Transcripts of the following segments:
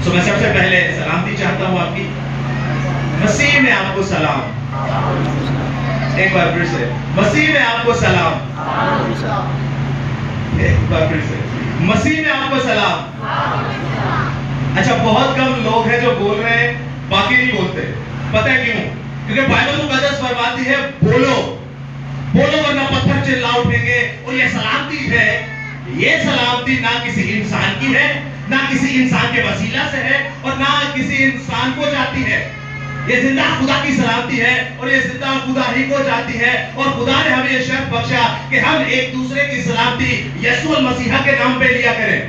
तो मैं सबसे पहले सलामती चाहता हूं आपकी। मसीह में आपको सलाम। एक बार फिर से, मसीह में आपको सलाम। एक बार फिर से, मसीह में आपको सलाम। अच्छा, बहुत कम लोग हैं जो बोल रहे हैं, बाकी नहीं बोलते। पता है क्यों? क्योंकि बाइबल मुकद्दस फरमाती है बोलो बोलो वरना पत्थर चिल्ला उठेंगे। और ये सलामती है, ये सलामती ना किसी इंसान की है, ना किसी इंसान के वसीला से है, और ना किसी इंसान को जाती है। ये जिंदा खुदा की सलामती है, और ये जिंदा खुदा ही को जाती है। और खुदा ने हमें ये शर्त बख्शा कि हम एक दूसरे की सलामती यीशु मसीहा के नाम पे लिया करें।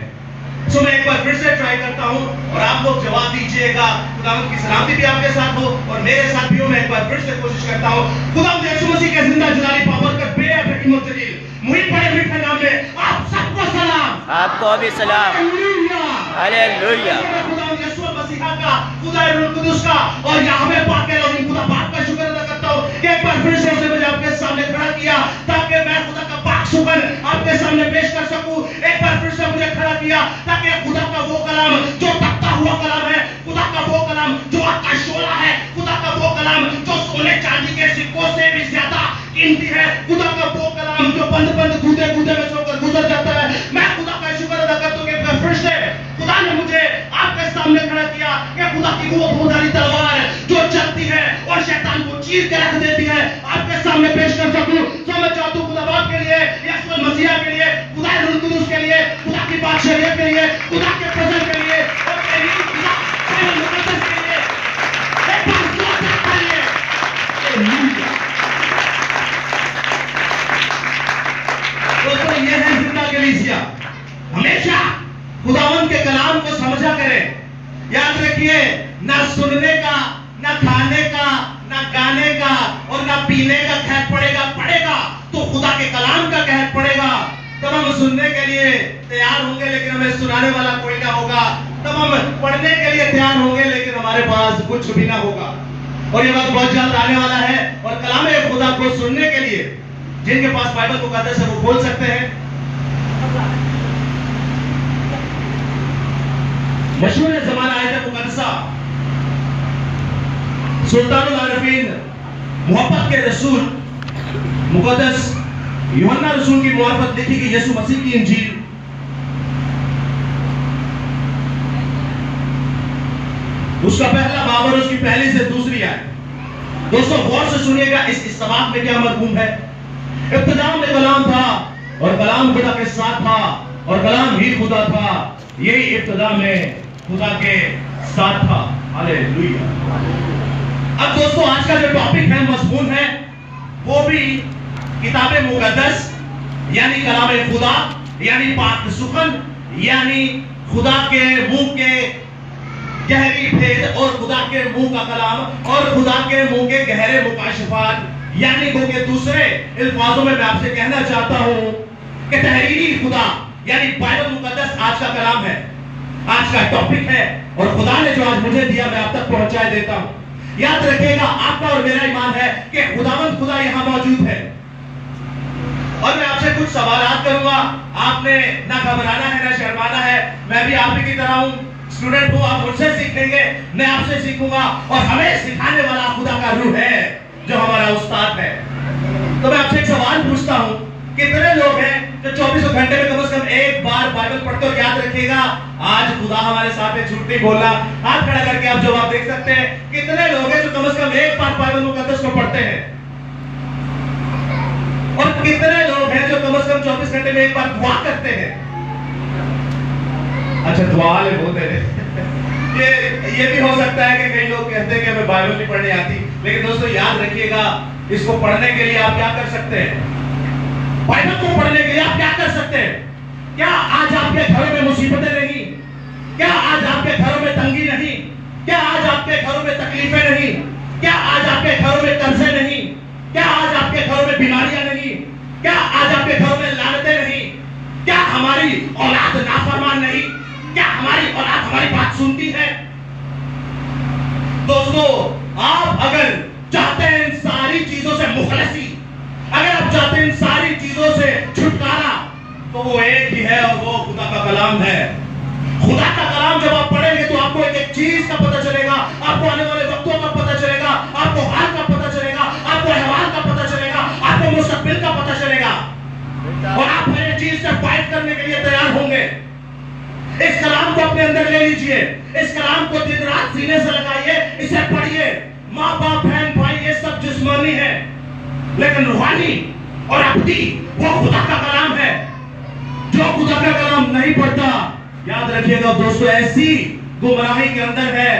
सो मैं एक बार फिर से ट्राई करता हूं और आप लोग जवाब दीजिएगा। खुदावंद की सलामती भी आपके साथ हो और मेरे साथ भी हो। मैं एक बार फिर से कोशिश करता हूं। खुदावंद यीशु मसीह के जिंदा जलाली पावन कर बेहद रहीम और जलील मुझे बड़े मीठे नाम में आप सबको सलाम। आपको भी सलाम। हालेलुया। खुदावंद यीशु मसीहा का, खुदा रूह कुदूस का और यहोवा पाक के लोग खुदा बाप का शुक्र अदा करता हूं कि एक बार फिर से मुझे आपके सामने खड़ा किया ताकि मैं खुदा का पाक शुक्र आपके सामने पेश कर सकूं। एक बार फिर से मुझे खड़ा किया ताकि खुदा का वो कलाम जो तपता हुआ कलाम है, खुदा का वो कलाम जो आकाश शोला है, खुदा का वो कलाम जो सोने चांदी के सिक्कों से भी ज्यादा कीमती है, खुदा का वो कलाम जो बंद बंद कूदे कूदे में छोड़कर गुजर जाता है। मैं खुदा का शुक्र अदा करता हूं कि फिर से खुदा ने मुझे आपके सामने खड़ा किया कि खुदा की वो बहुधारी तलवार जो चलती है और शैतान को चीर के रख देती है आपके सामने पेश कर सकूं। तो मैं चाहता हूं खुदा बाप के लिए, यीशु मसीह के लिए, खुदा रूह कुदूस के लिए, खुदा की बादशाहियत के लिए, खुदा के फजल के लिए और तेरी खुदा बाइबल मुकद्दस के लिए एक बार जोर से तालियां। हालेलुया। दोस्तों, ये है जिंदा कलीसिया। हमेशा खुदावंद के कलाम को समझा करें। याद रखिए, ना सुनने का, ना खाने का, ना गाने का और ना पीने का कहत पड़ेगा तो खुदा के कलाम का कहत पड़ेगा। तब हम सुनने के लिए तैयार होंगे लेकिन हमें सुनाने वाला कोई ना होगा। तब हम पढ़ने के लिए तैयार होंगे लेकिन हमारे पास कुछ भी ना होगा। और ये वक्त बहुत जल्द आने वाला है और कलाम खुदा को सुनने के लिए जिनके पास बाइबल मुकद्दस है वो बोल सकते हैं। मशहूर ज़माना आयत मुकद्दसा सुल्तानुल आरफीन मोहब्बत के रसूल मुकद्दस यूहन्ना रसूल की मुआरफत लिखी गई यीशु मसीह की इंजील उसका पहला बाब और उसकी पहली से दूसरी आयत। दोस्तों, गौर से सुनिएगा इस इस्तेमाल में क्या मरहूम है। इब्तिदा में कलाम था और कलाम खुदा के साथ था और कलाम ही खुदा था। यही इब्तिदा में खुदा के साथ था। हालेलुया। अब दोस्तों, आज का जो टॉपिक है, मज़मून है, वो भी किताब मुकद्दस यानी कलाम खुदा यानी पाक सुखन यानी खुदा के मुंह के गहरी भेद और खुदा के मुंह का कलाम और खुदा के मुंह के गहरे मुकाशफात यानी के दूसरे अल्फाजों में मैं आपसे कहना चाहता हूं कि तहरीरी खुदा यानी बाइबल मुकद्दस आज का कलाम है, आज का टॉपिक है और खुदा ने जो आज मुझे दिया मैं आप तक पहुंचाए देता हूं। याद रखिएगा, आपका और मेरा ईमान है कि खुदावंद खुदा यहां मौजूद है और मैं आपसे कुछ सवालात करूंगा। आपने ना घबराना है ना शर्माना है। मैं भी आप ही की तरह हूं, स्टूडेंट हूं। आप मुझसे सीखेंगे, मैं आपसे सीखूंगा और हमें सिखाने वाला खुदा का रूह है जो हमारा उस्ताद है। तो मैं आपसे एक सवाल पूछता हूं, कितने लोग हैं जो 24 घंटे में कम से कम एक बार बाइबल पढ़ते हो? याद रखिएगा, आज खुदा हमारे साथ है, झूठ नहीं बोलना। हाथ खड़ा करके आप जवाब देख सकते हैं। कितने लोग हैं जो कम से कम एक बार बाइबल मुकद्दस को पढ़ते हैं? और कितने लोग हैं जो कम से कम 24 घंटे में एक बार दुआ करते हैं? अच्छा, दुआ ले बोलते हैं। ये भी हो सकता है कि कई लोग कहते हैं कि हमें बाइबल नहीं पढ़नी आती। लेकिन दोस्तों, याद रखिएगा, इसको पढ़ने के लिए आप क्या कर सकते हैं? बाइबल को पढ़ने के लिए आप क्या कर सकते हैं? क्या आज आपके घरों में मुसीबतें नहीं? क्या आज आपके घरों में तंगी नहीं? क्या आज आपके घरों में तकलीफें नहीं? क्या आज आपके घरों में कर्जे नहीं? क्या आज आपके घरों में बीमारियां नहीं? क्या आज आपके घरों में लानतें नहीं? क्या हमारी औलाद नाफरमान नहीं? क्या हमारी औलाद हमारी बात सुनती है? दोस्तों, आप अगर चाहते हैं इन सारी चीजों से मुखलसी, अगर आप चाहते हैं इन सारी चीजों से छुटकारा, तो वो एक ही है और वो खुदा का कलाम है। खुदा का कलाम जब आप पढ़ेंगे तो आपको एक चीज का पता चलेगा, आपको आने वाले वक्तों का पता चलेगा, आपको हाल का पता चलेगा, आपको अहवाल का पता चलेगा, आपको मुस्तकबिल का पता चलेगा और आप हर एक चीज से फाइट करने के लिए तैयार होंगे। इस कलाम को अपने अंदर ले लीजिए, इस कलाम को दिन रात सीने से लगाइए, इसे पढ़िए। माँ बाप बहन भाई ये सब जिस्मानी है, लेकिन रूहानी और अब्दी वो खुदा का कलाम है। जो खुदा का कलाम नहीं पढ़ता, याद रखिएगा दोस्तों, ऐसी गुमराही के अंदर है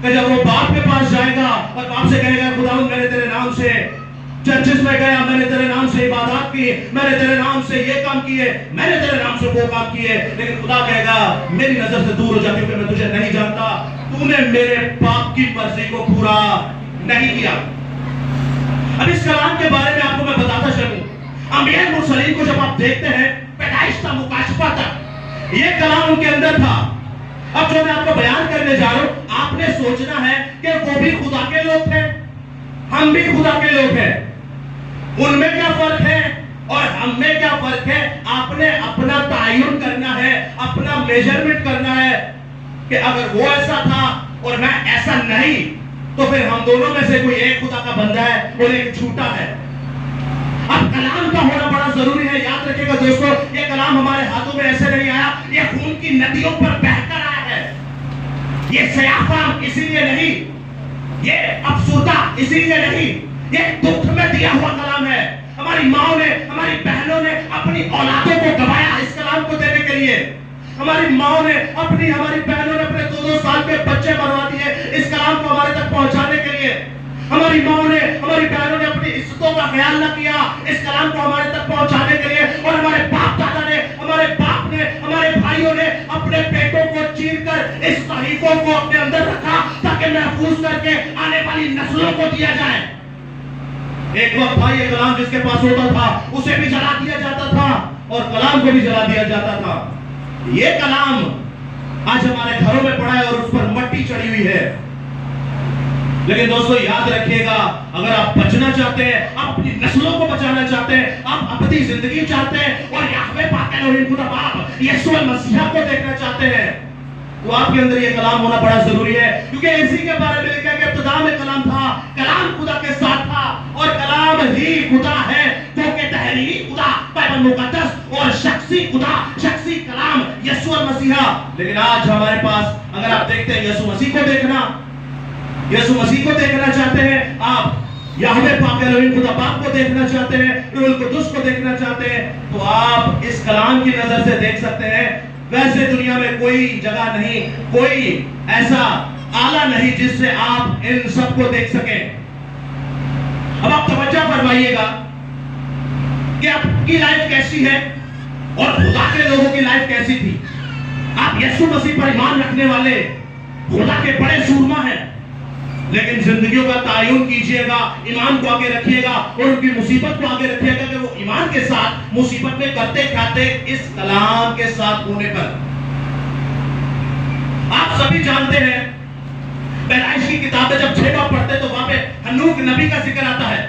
कि जब वो बाप के पास जाएगा और बाप से कहेगा खुदावंद मैंने तेरे नाम से चर्चिस में गया, मैंने तेरे नाम से इबादत की, मैंने तेरे नाम से ये काम किए, मैंने तेरे नाम से वो काम किए, लेकिन खुदा कहेगा मेरी नजर से दूर हो जा क्योंकि मैं तुझे नहीं जानता, तूने मेरे बाप की मर्जी को पूरा नहीं किया। अब इस कलाम के बारे में आपको मैं बताता चलूं, अंबिया मुरसलीन को जब आप देखते हैं पैदाइश से मुकाशफा तक ये कलाम उनके अंदर था। अब जो मैं आपको बयान करने जा रहा हूं, आपने सोचना है कि वो भी खुदा के लोग थे, हम भी खुदा के लोग हैं, उनमें क्या फर्क है और हम में क्या फर्क है। आपने अपना तायुन करना है, अपना मेजरमेंट करना है कि अगर वो ऐसा था और मैं ऐसा नहीं, तो फिर हम दोनों में से कोई एक खुदा का बंदा है और एक झूठा है। अब कलाम का होना बड़ा जरूरी है। याद रखिएगा दोस्तों, ये कलाम हमारे हाथों में ऐसे नहीं आया, ये खून की नदियों पर बहकर आया है। ये सयाफा इसीलिए नहीं, ये अफसुर्दा इसीलिए नहीं, ये दुख में दिया हुआ कलाम है। हमारी माओ ने, हमारी बहनों ने अपनी औलादों को गवाया इस कलाम को देने के लिए। हमारी माओ ने हमारी बहनों ने अपने 2-2 साल के बच्चे मरवा दिए इस कलाम को हमारे तक पहुंचाने के लिए। हमारी माओ ने, हमारी बहनों ने अपनी इज्जतों का ख्याल न किया इस कलाम को हमारे तक पहुंचाने के लिए। और हमारे बाप दादा ने, हमारे बाप ने, हमारे भाइयों ने अपने पेटों को चीरकर इस तहरीकों को अपने अंदर रखा ताकि महफूज करके आने वाली नस्लों को दिया जाए। एक वक्त था ये कलाम जिसके पास होता था उसे भी जला दिया जाता था और कलाम को भी जला दिया जाता था। ये कलाम आज हमारे घरों में पड़ा है और उस पर मट्टी चढ़ी हुई है। लेकिन दोस्तों याद रखिएगा, अगर आप बचना चाहते हैं, आप अपनी नस्लों को बचाना चाहते हैं, आप अपनी जिंदगी चाहते हैं और याहवे पाक एलोहिम खुदा बाप यीशु मसीह को देखना चाहते हैं, तो आपके अंदर ये कलाम होना बड़ा जरूरी है। क्योंकि इसी के बारे में लिखा है कि इब्तिदा में कलाम था, कलाम खुदा के साथ था और कलाम ही खुदा है, क्योंकि तहरीरी खुदा पैगंबर मुकद्दस और शख्सी खुदा, शख्सी कलाम यीशु मसीह। लेकिन आज हमारे पास अगर आप देखते हैं यीशु मसीह को देखना, यीशु मसीह को देखना चाहते हैं, आप याहवे पाक एलोहिम खुदा बाप को देखना चाहते हैं, रूहुल कुद्दुस को देखना चाहते हैं, तो आप इस कलाम की नजर से देख सकते हैं। वैसे दुनिया में कोई जगह नहीं, कोई ऐसा आला नहीं जिससे आप इन सब को देख सकें। अब आप तवज्जो फरमाइएगा कि आपकी लाइफ कैसी है और खुदा के लोगों की लाइफ कैसी थी। आप यीशु मसीह पर ईमान रखने वाले खुदा के बड़े सूरमा हैं, लेकिन जिंदगियों का तायुन कीजिएगा, ईमान को आगे रखिएगा और उनकी मुसीबत को आगे रखिएगा कि वो ईमान के साथ मुसीबत में करते खाते इस कलाम के साथ होने पर। आप सभी जानते हैं पैदाइश की किताब में जब 6 बार पढ़ते तो वहां पे हनूक नबी का जिक्र आता है।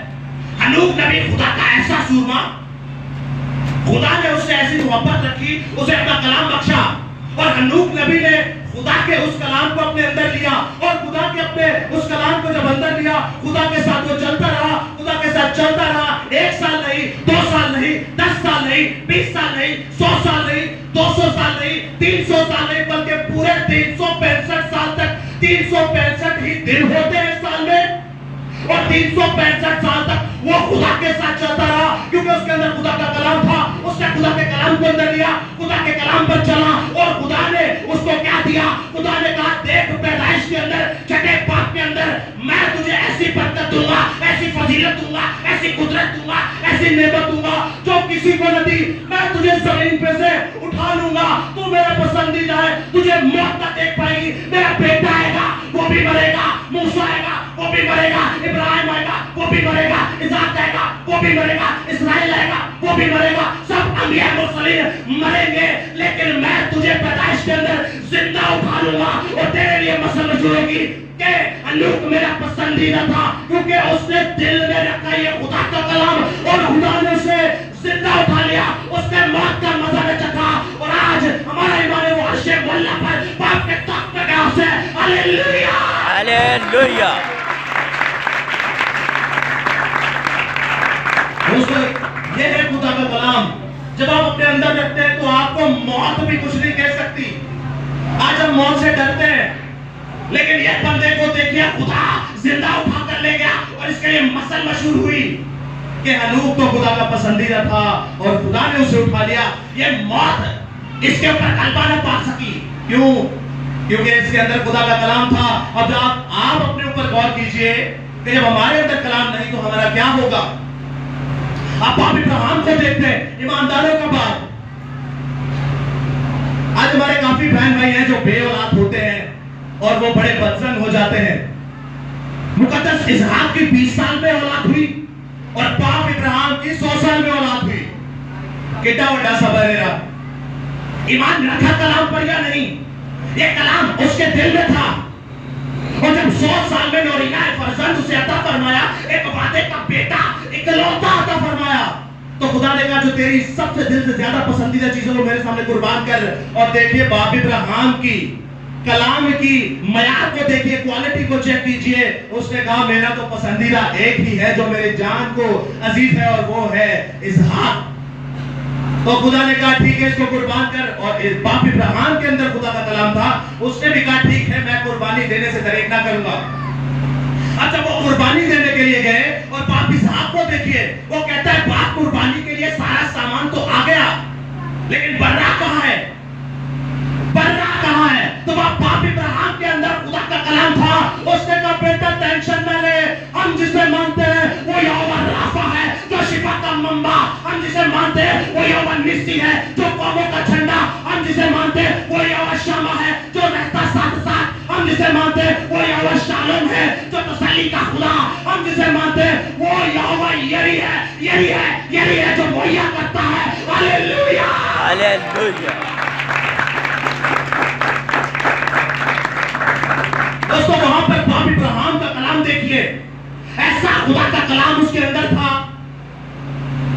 हनूक नबी खुदा का ऐसा सूरमा, खुदा ने उससे ऐसी मोहब्बत रखी, उसे अपना कलाम बख्शा और हनूक नबी ने खुदा के उस कलाम को अपने अंदर लिया और खुदा के अपने उस कलाम को जब अंदर लिया, खुदा के साथ वो चलता रहा, खुदा के साथ चलता रहा। 1 साल नहीं, 2 साल नहीं, 10 साल नहीं, 20 साल नहीं, 100 साल नहीं, 200 साल नहीं, 300 साल नहीं, बल्कि पूरे 365 साल तक 365 ही दिन होते हैं साल में और 365 साल तक वो खुदा के साथ चलता रहा, क्योंकि उसके अंदर खुदा का कलाम था। उसने खुदा के कलाम को अंदर लिया, खुदा के कलाम पर चला और खुदा ने उसको क्या दिया? खुदा ने कहा देख पैदाइश के अंदर, छठे पाक के अंदर मैं तुझे ऐसी बरकत दूंगा, ऐसी फजीलत दूंगा, ऐसी कुदरत दूंगा, ऐसी नेमत दूंगा जो किसी को न दी। मैं तुझे जमीन पे से उठा लूंगा, तू मेरा पसंदीदा है, तुझे मौत न देख पाएगी। मेरा बेटा आएगा वो भी मरेगा, मूसा आएगा वो भी मरेगा, इब्राहिम आएगा वो भी मरेगा, इसहाक आएगा वो भी मरेगा, इस्राएल आएगा वो भी मरेगा, सब अंबिया मुरसलीन मरेंगे, लेकिन मैं तुझे पैदाइश के अंदर जिंदा उठा लूंगा। और तेरे लिए मसला जो होगी कि हनूक मेरा पसंदीदा था, क्योंकि उसने दिल में रखा ये खुदा का कलाम और खुदा ने उसे जिंदा उठा लिया, उसने मौत का मजा न चखा और आज हमारा ईमान वो अर्शे मुल्ला पर बाप के तख्त पे गया है। हालेलुया। हालेलुया। दोस्तों, ये है खुदा का कलाम। जब आप अपने अंदर रखते हैं तो आपको मौत भी कुछ नहीं कह सकती। आज हम मौत से डरते हैं, लेकिन ये बंदे को देखिए, खुदा जिंदा उठा कर ले गया और इसके लिए मसल मशहूर हुई कि हनूक तो खुदा का पसंदीदा था और खुदा ने उसे उठा लिया। ये मौत इसके ऊपर गलबा न पा सकी। क्यों? क्योंकि इसके अंदर खुदा का कलाम था। अब आप अपने ऊपर गौर कीजिए कि जब हमारे अंदर कलाम नहीं तो हमारा क्या होगा। आप इब्राहिम को देखते हैं, ईमानदारों का बात। आज हमारे काफी बहन भाई हैं जो बेऔलाद होते हैं और वो बड़े बदजन हो जाते हैं। मुकद्दस इसहाक की 20 साल में औलाद हुई और बाप इब्राहिम की 100 साल में औलाद हुई। कितना बड़ा सबर है। ईमान रखा कलाम पर या नहीं? ये कलाम उसके दिल में था और जब 100 साल में नौरीना फरजंद उसे अता फरमाया, एक वादे का बेटा इकलौता अता फरमाया, तो खुदा ने कहा जो तेरी सबसे दिल से ज्यादा पसंदीदा चीजों को मेरे सामने कुर्बान कर। और देखिए बाप इब्राहिम की कलाम की मयार को देखिए, क्वालिटी को चेक कीजिए। उसने कहा मेरा तो पसंदीदा एक ही है जो मेरे जान को अजीज है और वो है इसहाक। तो खुदा ने कहा ठीक है इसको कुर्बान कर। और इस बाप इब्राहिम के अंदर खुदा का कलाम था। उसने भी कहा ठीक है मैं कुर्बानी देने से दरेक ना करूंगा। अब जब वो कुर्बानी देने के लिए गए और बाप इसहाक को देखिए, वो कहता है बाप कुर्बानी के लिए सारा सामान तो आ गया, लेकिन बर्रा कहां है? बर्रा कहां है? तो बाप इब्राहिम के अंदर खुदा का कलाम था। उसने कहा बेटा टेंशन न ले, हम जिसे मानते हैं वो यहोवा राफा है जो शिफा का मंबा, हम जिसे मानते हैं वो यहोवा निस्सी है जो कौमों का झंडा, हम जिसे मानते हैं वो यहोवा शमा है जो रहता साथ साथ, हम जिसे मानते हैं वो यहोवा शालोम है जो तसल्ली का खुदा, हम जिसे मानते हैं वो यहोवा यरी है, यरी है, यरी है जो मुहैया करता है। Hallelujah, hallelujah. दोस्तों वहां पर बाप इब्राहिम का कलाम देखिए, ऐसा खुदा का कलाम उसके अंदर था।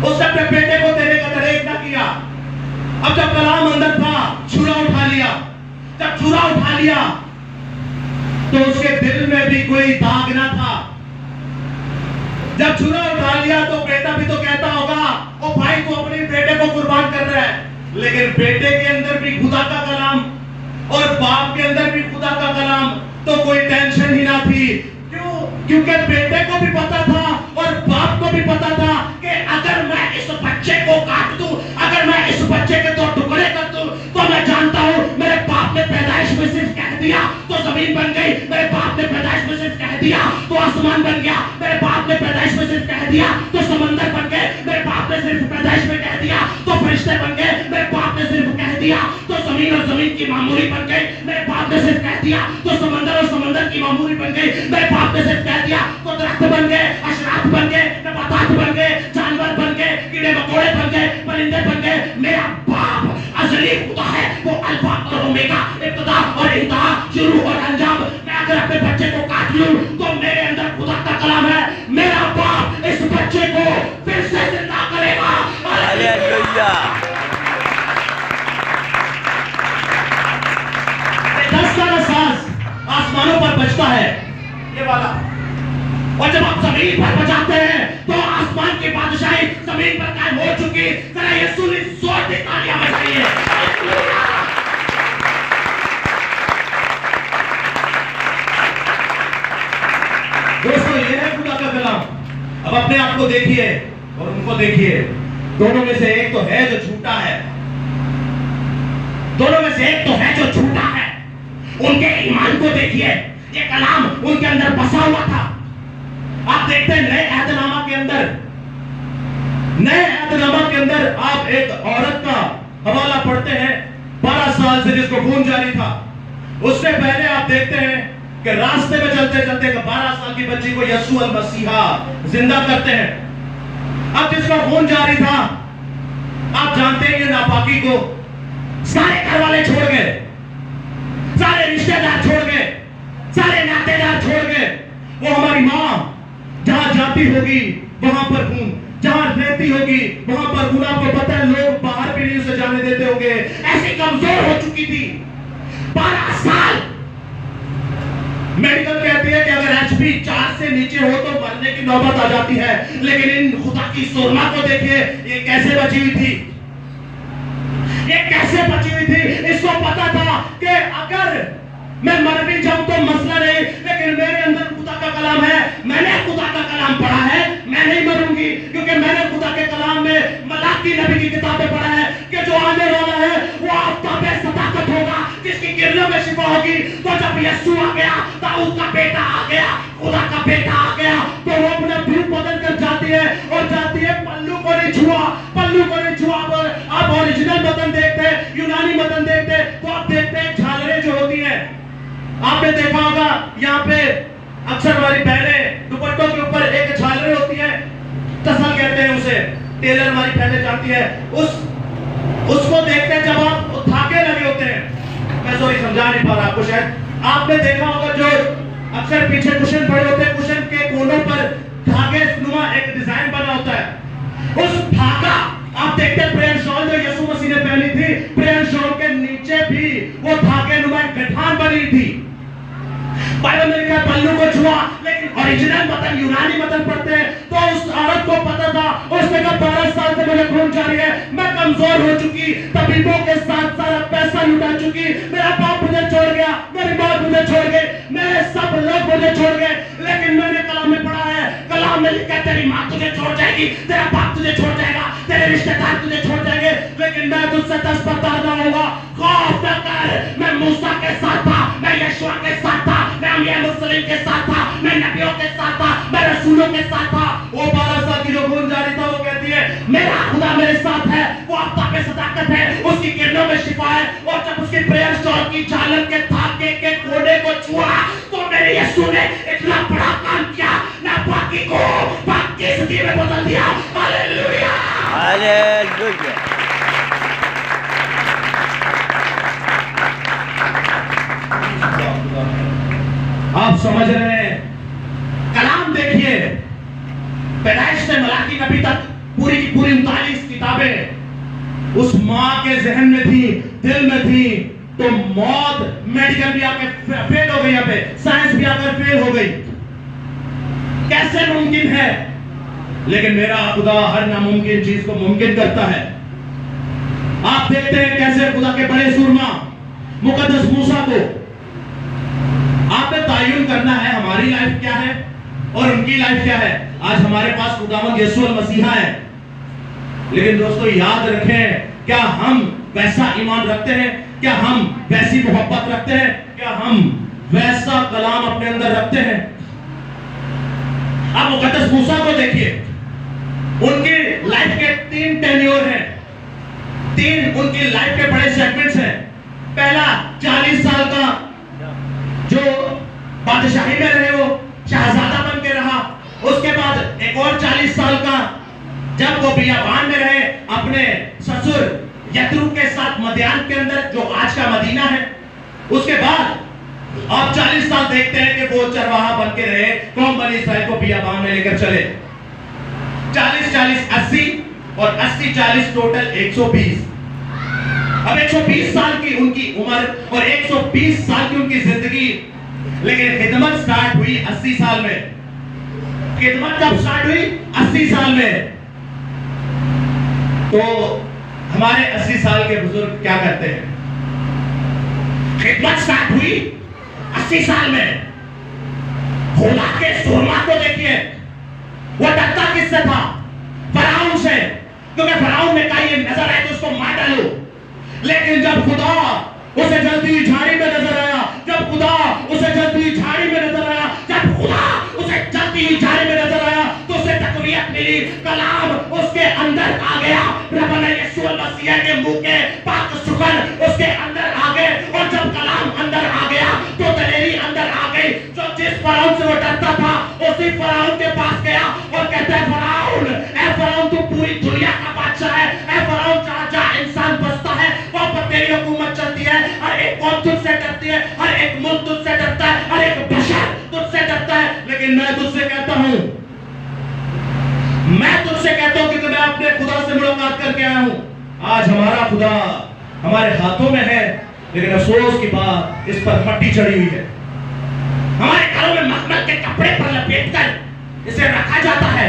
उसने अपने बेटे को देने का दरेक ना किया। अब जब कलाम अंदर था, छुरा उठा लिया। जब छुरा उठा लिया तो उसके दिल में भी कोई दाग ना था। जब छुरा उठा लिया तो बेटा भी तो कहता होगा ओ भाई तू अपने बेटे को कुर्बान कर रहा है, लेकिन बेटे के अंदर भी खुदा का कलाम और बाप के अंदर भी खुदा का कलाम, तो कोई टेंशन ही ना थी। क्यों? क्योंकि बेटे को भी पता था और बाप को भी पता था कि अगर मैं इस बच्चे को काट दूं, अगर मैं इस बच्चे के 2 टुकड़े कर दूं, तो मैं जानता हूं मेरे बाप ने पैदाइश में सिर्फ कह दिया तो जमीन बन गई, मेरे बाप ने पैदाइश में सिर्फ कह दिया तो आसमान बन गया, मेरे बाप ने पैदाइश में सिर्फ कह दिया तो समंदर बन गए, मेरे बाप ने सिर्फ पैदाइश में कह दिया तो फरिश्ते बन गए, मेरे बाप ने सिर्फ कह दिया तो जमीन और जमीन की मामूली बन गई, मेरे बाप ने सिर्फ कह दिया तो समंदर और समंदर की मामूली बन गई, मेरे बाप ने सिर्फ कह दिया तो दरख्त बन गए, अशरात बन गए, नबातात बन गए, जानवर बन गए, कीड़े मकोड़े बन गए, परिंदे बन गए। मेरा बाप अज़ली खुदा है, वो अल्फा और ओमेगा, इब्तिदा और इंतहा, शुरू और अंजाम। मैं अगर अपने बच्चे को काट लूं तो मेरे अंदर खुदा का कलाम है, मेरा बाप इस बच्चे को फिर से जिंदा करेगा। हालेलुया। 10 का सांस आसमानों पर बजता है, ये वाला, और जब आप जमीन पर बजाते हैं तो आसमान की बादशाही जमीन पर कायम हो चुकी। जरा यीशु ने जोर से तालियां बजाइए। दोस्तों ये है खुदा का कलाम। अब अपने आप को देखिए और उनको देखिए, दोनों में से एक तो है जो झूठा है, दोनों में से एक तो है जो झूठा है। उनके ईमान को देखिए, ये कलाम उनके अंदर बसा हुआ था। आप देखते हैं नए अहदनामा के अंदर, नए अहदनामा के अंदर आप एक औरत का हवाला पढ़ते हैं 12 साल से जिसको खून जारी था। उससे पहले आप देखते हैं कि रास्ते में चलते चलते 12 साल की बच्ची को यीशु अल मसीहा जिंदा करते हैं। अब जिसका खून जारी था, आप जानते हैं ये नापाकी को सारे घर वाले छोड़ गए, सारे रिश्तेदार छोड़ गए, सारे नातेदार छोड़ गए। वो हमारी माँ जहां जाती होगी वहां पर खून, जहां रहती होगी वहां पर खून। आपको पता है लोग बाहर भी नहीं उसे जाने देते होंगे, ऐसी कमजोर हो चुकी थी। 12 साल मेडिकल कहती है कि अगर भी 4 से नीचे हो तो मरने की नौबत आ जाती है, लेकिन इन खुदा की सुरमा को देखिए, ये कैसे बची हुई थी, ये कैसे बची हुई थी। इसको पता था कि अगर मैं मर भी जाऊं तो मसला नहीं, लेकिन मेरे अंदर खुदा का कलाम है, मैंने खुदा का कलाम पढ़ा है, मैं नहीं मरूंगी, क्योंकि मैंने खुदा के कलाम में मलाकी नबी की किताबें पढ़ा है कि जो आने वाला है वो आफ्ताब सदाकत होगा, जिसकी किरणों में शिफा होगी। तो जब यीशु आ गया, दाऊद का बेटा आ गया, खुदा का बेटा आ गया, तो वो अपना रूप बदल कर जाती है और जाती है, पल्लू को नहीं छुआ, पल्लू को नहीं छुआ। आप ओरिजिनल मतन देखते हैं, यूनानी मतन देखते हैं, तो आप देखते हैं झालरें जो होती है, आपने देखा होगा यहाँ पे अक्सर हमारी बहनें दुपट्टों के ऊपर एक झालरें होती है, तसल कहते हैं उसे, टेलर हमारी बहनें जानती है, उसको देखते हैं जब आप धागे लगे होते हैं, मैं सॉरी समझा नहीं पा रहा आपको, शायद आपने देखा होगा जो अक्सर पीछे कुशन पड़े होते हैं, कुशन के कोनों पर धागे नुमा एक डिजाइन बना होता है, उस धागा आप देखते हैं प्रेयर शॉल जो यीशु मसीह ने पहनी थी, प्रेयर शॉल के नीचे भी वो धागे नुमा गठान बनी थी। बाइबल में लिखा है पल्लू को छुआ, लेकिन ओरिजिनल मतन यूनानी मतन पढ़ते हैं तो उस औरत को पता था, उसने कहा 12 साल से मुझे खून जारी है, मैं कमजोर हो चुकी, तबीबों के साथ सारा पैसा लुटा चुकी, मेरा बाप मुझे छोड़ गया, मेरी माँ मुझे छोड़ गई, मेरे सब लोग मुझे छोड़ गए, लेकिन मैंने कलाम में पढ़ा है, कलाम में लिखा है तेरी माँ तुझे छोड़ जाएगी, तेरा बाप तुझे छोड़ जाएगा, तेरे रिश्तेदार तुझे छोड़ जाएंगे, लेकिन मैं तुझसे 10 बता दूंगा, खौफ न कर, मैं मूसा के साथ था, मैं यीशु के साथ था, मैं अम्बिया मुर्सलीन के साथ था, मैं नबियों के साथ था, मैं रसूलों के साथ था। वो 12 साल की जो खून जारी था, वो कहती है मेरा खुदा मेरे साथ है, वो आफ्ताब सदाकत है, उसकी किरणों में शिफा है, और जब उसकी प्रेयर शॉल की झालर के धागे के कोने को छुआ तो मेरे यीशु ने इतना बड़ा काम किया, ना बाकी को बाकी स्थिति में बदल दिया। Hallelujah, hallelujah. आप समझ रहे हैं, कलाम देखिए, पैदाइश से मलाकी नबी तक पूरी की पूरी 39 किताबें उस मां के जहन में थी, दिल में थी, तो मौत मेडिकल भी आकर फेल हो गई, यहाँ पे साइंस भी आकर फेल हो गई, कैसे मुमकिन है, लेकिन मेरा खुदा हर नामुमकिन चीज को मुमकिन करता है। आप देखते हैं कैसे खुदा के बड़े सूरमा मुकद्दस मूसा को आपने तायुन करना है, हमारी लाइफ क्या है और उनकी लाइफ क्या है। आज हमारे पास खुदावंद यीशु मसीहा है, लेकिन दोस्तों याद रखें, क्या हम वैसा ईमान रखते हैं, क्या हम वैसी मोहब्बत रखते हैं, क्या हम वैसा कलाम अपने अंदर रखते हैं। आप मुकद्दस मूसा को देखिए, उनकी लाइफ के 3 टेन्योर हैं, 3 उनकी लाइफ के बड़े सेगमेंट्स हैं। पहला 40 साल का जो बादशाही में रहे, वो शहजादा बन के रहा, उसके बाद एक और 40 साल का जब वो बियाबान में रहे अपने ससुर यत्रू के साथ मदियान के अंदर जो आज का मदीना है, उसके बाद आप 40 साल देखते हैं कि वो चरवाहा बन के रहे, कौम बनी इस्राएल को बियाबान में लेकर चले। 40-40 80 और 80-40 टोटल 120। अब 120 साल की उनकी उम्र और 120 साल की उनकी जिंदगी, लेकिन खिदमत स्टार्ट हुई 80 साल में। खिदमत कब स्टार्ट हुई? 80 साल में। तो हमारे 80 साल के बुजुर्ग क्या करते हैं? खिदमत स्टार्ट हुई 80 साल में। खुदा के सुरमा को देखिए, वो डरता किससे था? फराउन से, क्योंकि फराउन ने कहा ये नजर आए तो उसको मार डालो। लेकिन जब खुदा उसे जलती झाड़ी में नजर आया, जब खुदा उसे जलती झाड़ी में नजर आया, जब खुदा उसे जलती झाड़ी में नजर आया, तो उसे तकवीयत मिली, कलाम उसके अंदर आ गया। रब्बना यीशु मसीह के मुंह के पाक सुगंध उसके अंदर आ गए, और जब कलाम अंदर आ गया तो दलेरी अंदर आ गई। जो जिस फराउन से वो डरता था, उसी फराउन के पास गया और कहता है फराउन, ऐ फराउन तू पूरी दुनिया का बादशाह है, ऐ फराउन जहाँ जहाँ इंसान बसता है वहाँ पर तेरी हुकूमत चलती है। हर एक कौम तुझसे डरती है, हर एक मुल्क तुझसे डरता है, हर एक बशर तुझसे डरता है, लेकिन मैं तुझसे कहता हूँ, मैं तुझसे कहता हूँ कि मैं अपने खुदा से मुलाकात करके आया हूँ। आज हमारा खुदा हमारे हाथों में है, लेकिन अफसोस की बात इस पर मट्टी चढ़ी हुई है। हमारे घरों में मखमल के कपड़े पर लपेटकर इसे रखा जाता है,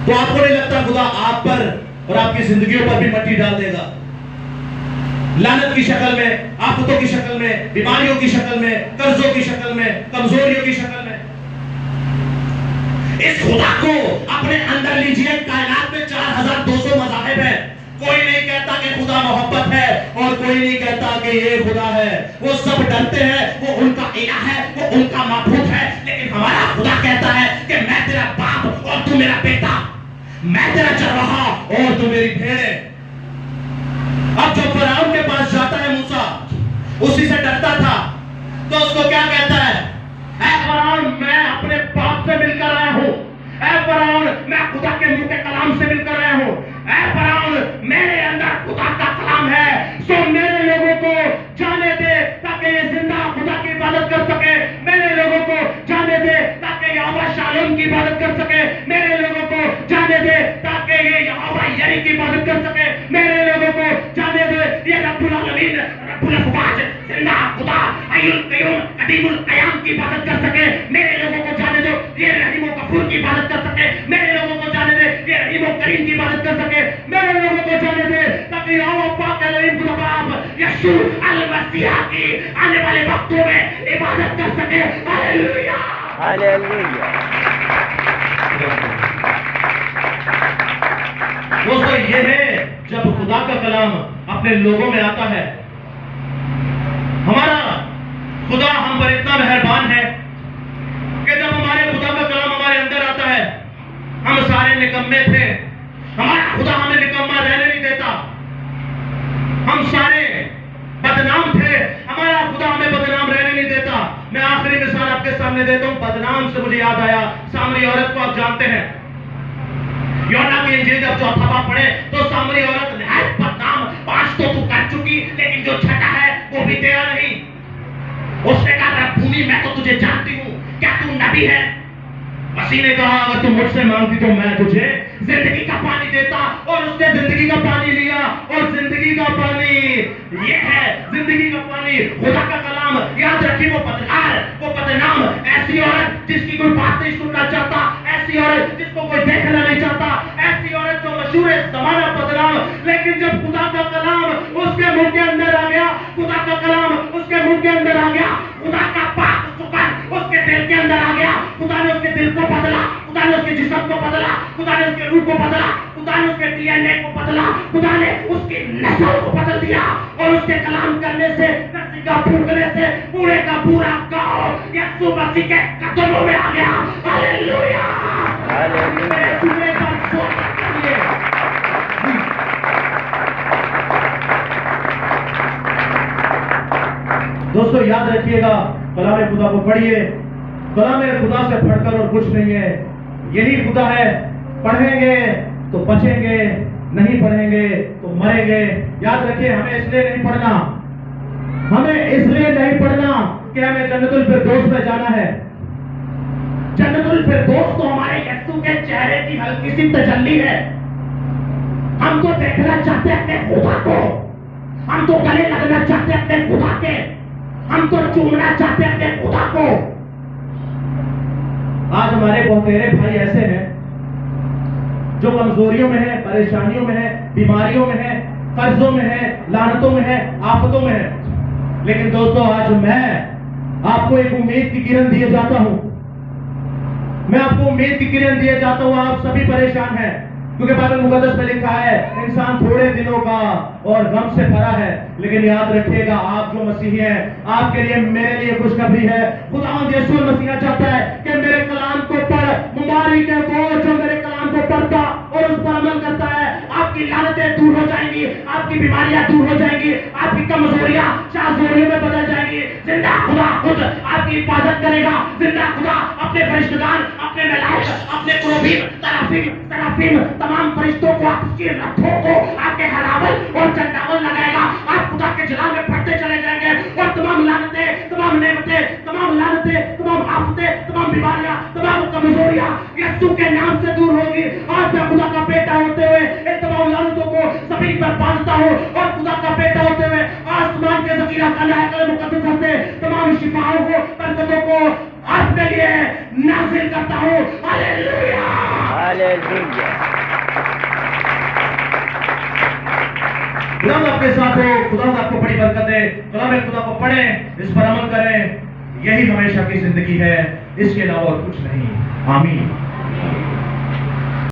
तो आपको नहीं लगता खुदा आप पर और आपकी जिंदगियों पर भी मट्टी डाल देगा? लानत की शक्ल में, आफतों की शक्ल में, बीमारियों की शक्ल में, कर्जों की शक्ल में, कमजोरियों की शक्ल में। इस खुदा को अपने अंदर लीजिए। कायनात में 4200 मज़ाहिब है, कोई नहीं कहता कि खुदा मोहब्बत है और कोई नहीं कहता कि ये खुदा है। वो सब डरते हैं, वो उनका इलाह है, वो उनका माबूद है, लेकिन हमारा खुदा कहता है कि मैं तेरा बाप और तू मेरा बेटा, मैं तेरा चरवाहा और तू मेरी भेड़। अब जब फराउन के पास जाता है मूसा, उसी से डरता था, तो उसको क्या कहता है? ऐ फराउन, मैं अपने बाप से मिलकर आया हूं। ऐ फराउन, मैं खुदा के मुंह के कलाम से मिलकर आया हूं। ऐ फराउन, मेरे अंदर खुदा का कलाम है, सो मेरे लोगों को जाने दे ताकि ये जिंदा खुदा की इबादत कर सके। मेरे लोगों को जाने दे ताकि यहोवा शालोम की इबादत कर सके। मेरे लोगों को जाने दे ताकि ये यहोवा यरी की इबादत कर सके। मेरे लोगों को जाने दे ये रब्बुल आलमीन, रब्बुल अफवाज, जिंदा खुदा, हय्युल कय्यूम, कदीमुल कयाम की इबादत कर सके। मेरे लोगों को जाने दो ये रहीम व गफूर की इबादत कर सके। मेरे लोगों को जाने दे ये रहीम व करीम की इबादत कर सके। मेरे लोगों को जाने दे ताकि यहोवा पाक एलोहीम खुदा बाप यीशु अल मसीह की आने वाले वक्तों में इबादत कर सके। Hallelujah, hallelujah. दोस्तों, ये है जब खुदा का कलाम अपने लोगों में आता है। हमारा खुदा हम पर इतना मेहरबान है कि जब हमारे खुदा का कलाम हमारे अंदर आता है, हम सारे निकम्मे थे, हमारा खुदा हमें निकम्मा रहने नहीं देता। हम सारे बदनाम थे, हमारा खुदा हमें बदनाम रहने नहीं देता। मैं आखिरी मिसाल आपके सामने देता हूं। बदनाम से मुझे याद आया, सामरी औरत को आप जानते हैं। योना की इंजील जब चौथा बाब पढ़े तो सामरी औरत नहायत बदनाम, 5 तो तू कर चुकी, लेकिन जो छठा है वो भी तेरा नहीं। उसने कहा, रब्बूनी, मैं तो तुझे जानती हूं, क्या तू नबी है? मसीह ने कहा, अगर तुम मुझसे मांगती तो मैं तुझे जिंदगी का पानी देता। और उसने जिंदगी का पानी लिया, और जिंदगी का पानी ये है, जिंदगी का पानी खुदा का कलाम। याद रखिए, वो बदकार, वो बदनाम, ऐसी औरत जिसकी कोई बात नहीं सुनना चाहता, ऐसी औरत जिसको कोई देखना नहीं चाहता, ऐसी औरत जो मशहूर है जमाना बदनाम। लेकिन जब खुदा का कलाम उसके मुंह के अंदर आ गया, खुदा का कलाम उसके मुंह के अंदर आ गया, खुदा का पाक सुकन उसके दिल के अंदर आ गया, खुदा ने उसके दिल को बदला, खुदा ने उसके जिस्म को बदला, खुदा ने उसके रूह को बदला, खुदा ने उसके डीएनए को बदला, खुदा ने उसकी नस्ल को बदल दिया। और उसके कलाम करने से, रस्सी का फूंकने से पूरे का पूरा गांव यीशु मसीह के कदमों में आ गया। Hallelujah, hallelujah. दोस्तों, याद रखिएगा, कलाम खुदा को पढ़िए। कलाम खुदा से पढ़कर और कुछ नहीं है, यही खुदा है। पढ़ेंगे तो बचेंगे, नहीं पढ़ेंगे तो मरेंगे। याद रखिए, हमें इसलिए नहीं पढ़ना, हमें इसलिए नहीं पढ़ना कि हमें जन्नतुल फिरदौस में जाना है। जन्नतुल फिरदौस तो हमारे यीशु के चेहरे की हल्की सी तजल्ली है। हम तो देखना चाहते हैं अपने खुदा को, हम तो गले लगना चाहते हैं अपने खुदा के, हम तो चूमना चाहते हैं अपने खुदा को। आज हमारे बहुतेरे भाई ऐसे हैं जो कमजोरियों में है, परेशानियों में है, बीमारियों में है, कर्जों में है, लानतों में है, आफतों में है। लेकिन दोस्तों, आज मैं आपको एक उम्मीद की किरण दिए जाता हूं। मैं आपको उम्मीद की किरण दिए जाता हूं। आप सभी परेशान हैं, क्योंकि बाइबल मुकद्दस में लिखा है, इंसान थोड़े दिनों का और गम से भरा है। लेकिन याद रखिएगा, आप जो मसीही हैं, आपके लिए, मेरे लिए खुशखबरी है। खुदावंद यीशु मसीह चाहता है कि मेरे कलाम को पढ़, बीमारी के बोझ जो मेरे कलाम को पढ़ता और उस पर अमल करता है, आपकी लानतें दूर हो जाएंगी, आपकी बीमारियां दूर हो जाएंगी, आपकी कमजोरियां शाजोरियों में बदल जाएंगी। जिंदा खुदा खुद आपकी हिफाजत करेगा। जिंदा खुदा अपने फरिश्तेगान, अपने मलाइक, अपने कुरूबीन, तराफीम, तमाम फरिश्तों को, आपकी रथों को, आपके हलावल और चंडावल लगाएगा। आप खुदा के जलाल में फटते चले जाएंगे और तमाम लानतें, तमाम नेमतें, तमाम लानतें, तमाम आफतें, तमाम बीमारियां, तमाम कमजोरियां यीशु के नाम से दूर होगी। आज मैं खुदा का बेटा होते हुए इन तमाम लानतों को जमीन पर बांधता हूं और खुदा का बेटा होते हुए आसमान के ज़कीरा का मुकद्दस से तमाम तमाम शिफाओं को, बरकतों को अपने लिए नाजिल करता हूँ। Hallelujah, hallelujah. खुदा आपके साथ हो, खुदा आपको बड़ी बरकत दे। कलाम खुदा को पढ़ें, इस पर अमल करें, यही हमेशा की जिंदगी है, इसके अलावा और कुछ नहीं। आमीन।